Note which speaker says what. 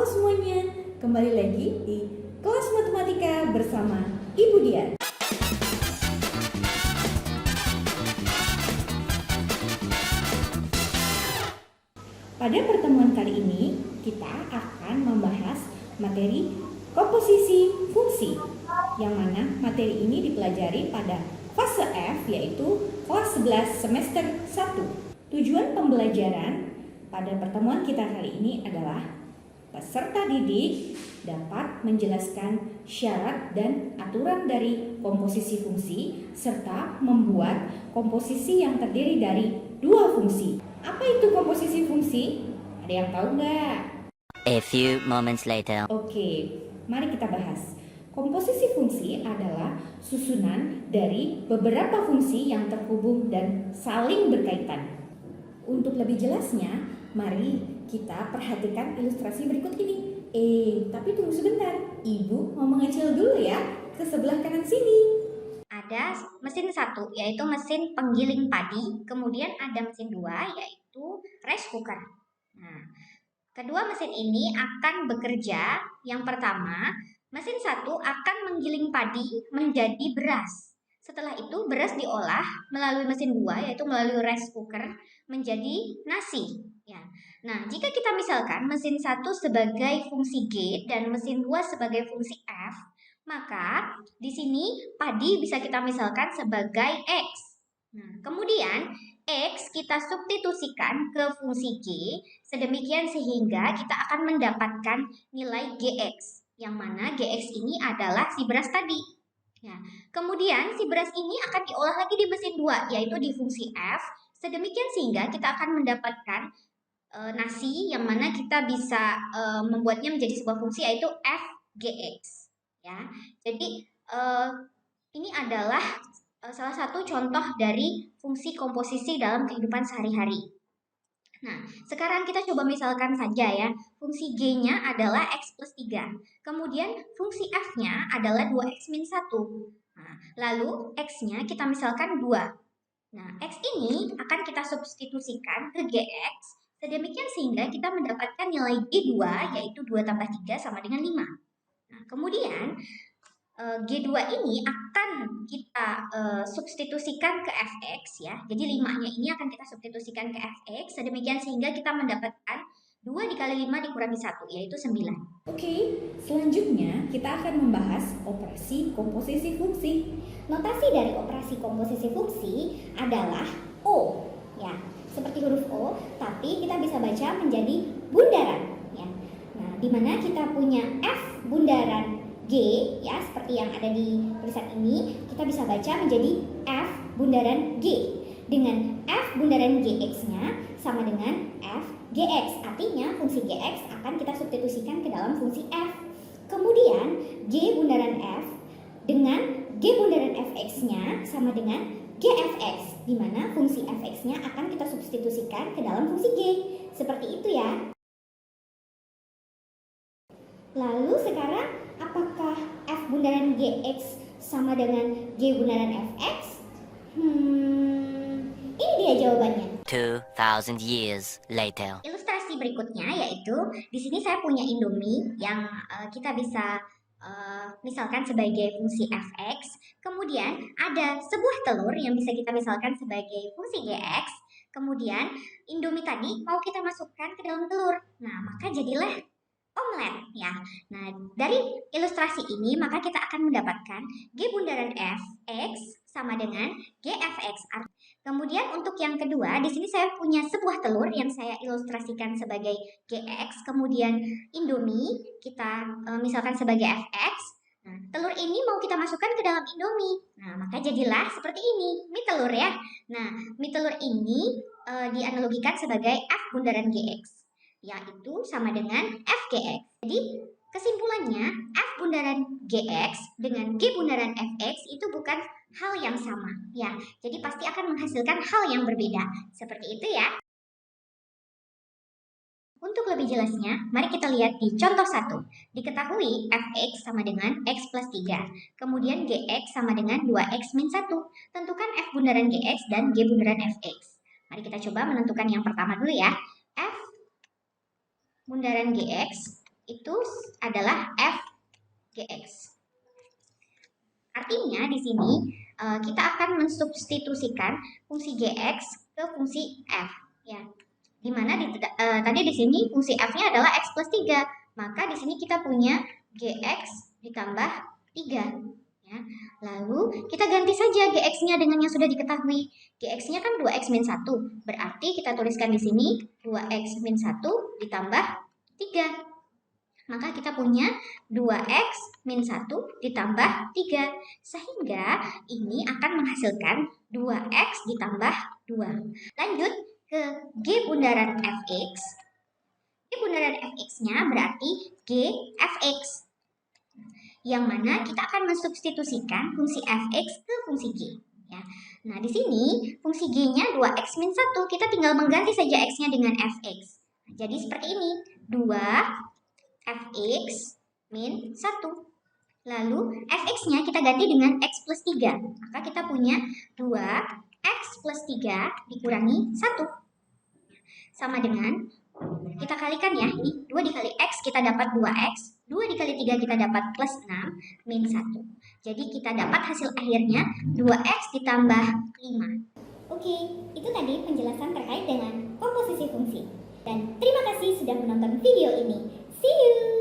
Speaker 1: Halo semuanya, kembali lagi di kelas matematika bersama Ibu Dian. Pada pertemuan kali ini, kita akan membahas materi komposisi fungsi, yang mana materi ini dipelajari pada fase F, yaitu kelas 11 semester 1. Tujuan pembelajaran pada pertemuan kita kali ini adalah peserta didik dapat menjelaskan syarat dan aturan dari komposisi fungsi serta membuat komposisi yang terdiri dari dua fungsi. Apa itu komposisi fungsi? Ada yang tahu nggak?
Speaker 2: A few moments later.
Speaker 1: Oke, mari kita bahas. Komposisi fungsi adalah susunan dari beberapa fungsi yang terhubung dan saling berkaitan. Untuk lebih jelasnya, mari kita perhatikan ilustrasi berikut ini. Tapi tunggu sebentar. Ibu mau mengecil dulu ya ke sebelah kanan sini.
Speaker 3: Ada mesin satu, yaitu mesin penggiling padi. Kemudian ada mesin dua, yaitu rice cooker. Nah, kedua mesin ini akan bekerja. Yang pertama, mesin satu akan menggiling padi menjadi beras. Setelah itu beras diolah melalui mesin dua, yaitu melalui rice cooker, menjadi nasi. Ya. Nah, jika kita misalkan mesin satu sebagai fungsi G dan mesin dua sebagai fungsi F, maka di sini padi bisa kita misalkan sebagai X. Nah, kemudian X kita substitusikan ke fungsi G, sedemikian sehingga kita akan mendapatkan nilai GX, yang mana GX ini adalah si beras tadi. Ya. Kemudian si beras ini akan diolah lagi di mesin 2, yaitu di fungsi F, sedemikian sehingga kita akan mendapatkan nasi, yang mana kita bisa membuatnya menjadi sebuah fungsi, yaitu FGX. Ya, jadi ini adalah salah satu contoh dari fungsi komposisi dalam kehidupan sehari-hari. Nah, sekarang kita coba misalkan saja ya, fungsi G-nya adalah X plus 3. Kemudian fungsi F-nya adalah 2X min 1. Nah, lalu X-nya kita misalkan 2. Nah, X ini akan kita substitusikan ke GX, sedemikian sehingga kita mendapatkan nilai G2, yaitu 2 tambah 3 sama dengan 5. Nah, kemudian G2 ini akan kita substitusikan ke Fx ya. Jadi 5-nya ini akan kita substitusikan ke Fx, sedemikian sehingga kita mendapatkan 2 dikali 5 dikurangi 1, yaitu 9.
Speaker 1: Oke, selanjutnya kita akan membahas operasi komposisi fungsi.
Speaker 4: Notasi dari operasi komposisi fungsi adalah O, ya, seperti huruf O, tapi kita bisa baca menjadi bundaran, ya. Nah, di mana kita punya F bundaran G, ya, seperti yang ada di tulisan ini, kita bisa baca menjadi F bundaran G. Dengan F bundaran GX-nya sama dengan F GX, artinya fungsi GX akan kita substitusikan ke dalam fungsi F. Kemudian G bundaran F dengan G bundaran Fx-nya sama dengan GFX, di mana fungsi Fx-nya akan kita substitusikan ke dalam fungsi G. Seperti itu ya. Lalu sekarang, apakah F bundaran GX sama dengan G bundaran Fx? Ini dia jawabannya.
Speaker 2: 2000 years later.
Speaker 3: Ilustrasi berikutnya yaitu di sini saya punya Indomie yang kita bisa misalkan sebagai fungsi Fx, kemudian ada sebuah telur yang bisa kita misalkan sebagai fungsi Gx, kemudian Indomie tadi mau kita masukkan ke dalam telur. Nah, maka jadilah omelet ya. Nah, dari ilustrasi ini maka kita akan mendapatkan G bundaran Fx sama dengan GFX. Kemudian untuk yang kedua, di sini saya punya sebuah telur yang saya ilustrasikan sebagai GX, kemudian Indomie kita misalkan sebagai Fx. Nah, telur ini mau kita masukkan ke dalam Indomie. Nah, maka jadilah seperti ini, mie telur ya. Nah, mie telur ini dianalogikan sebagai F bundaran GX, yaitu sama dengan FGX. Jadi kesimpulannya, F bundaran GX dengan G bundaran Fx itu bukan hal yang sama ya. Jadi pasti akan menghasilkan hal yang berbeda. Seperti itu ya. Untuk lebih jelasnya, mari kita lihat di contoh 1. Diketahui Fx sama dengan X plus 3. Kemudian Gx sama dengan 2X min 1. Tentukan F bundaran Gx dan G bundaran Fx. Mari kita coba menentukan yang pertama dulu ya. F bundaran Gx itu adalah f gx. Artinya di sini kita akan mensubstitusikan fungsi gx ke fungsi f, ya. Dimana tadi di sini fungsi f-nya adalah x plus 3, maka di sini kita punya gx ditambah 3. Ya. Lalu kita ganti saja gx-nya dengan yang sudah diketahui. Gx-nya kan 2x min 1, berarti kita tuliskan di sini 2x min 1 ditambah 3. Maka kita punya 2x min 1 ditambah 3. Sehingga ini akan menghasilkan 2x ditambah 2. Lanjut ke G bundaran fx. G bundaran fx-nya berarti G fx. Yang mana kita akan mensubstitusikan fungsi fx ke fungsi g. Ya. Nah, di sini fungsi g-nya 2x min 1. Kita tinggal mengganti saja x-nya dengan fx. Jadi seperti ini. 2 fx min 1. Lalu fx-nya kita ganti dengan x plus 3. Maka kita punya 2x plus 3 dikurangi 1. Sama dengan, kita kalikan ya. Ini 2 dikali x kita dapat 2x. 2 dikali 3 kita dapat plus 6 min 1. Jadi kita dapat hasil akhirnya 2x ditambah 5.
Speaker 4: Oke, itu tadi penjelasan terkait dengan komposisi fungsi. Dan terima kasih sudah menonton video ini. See you!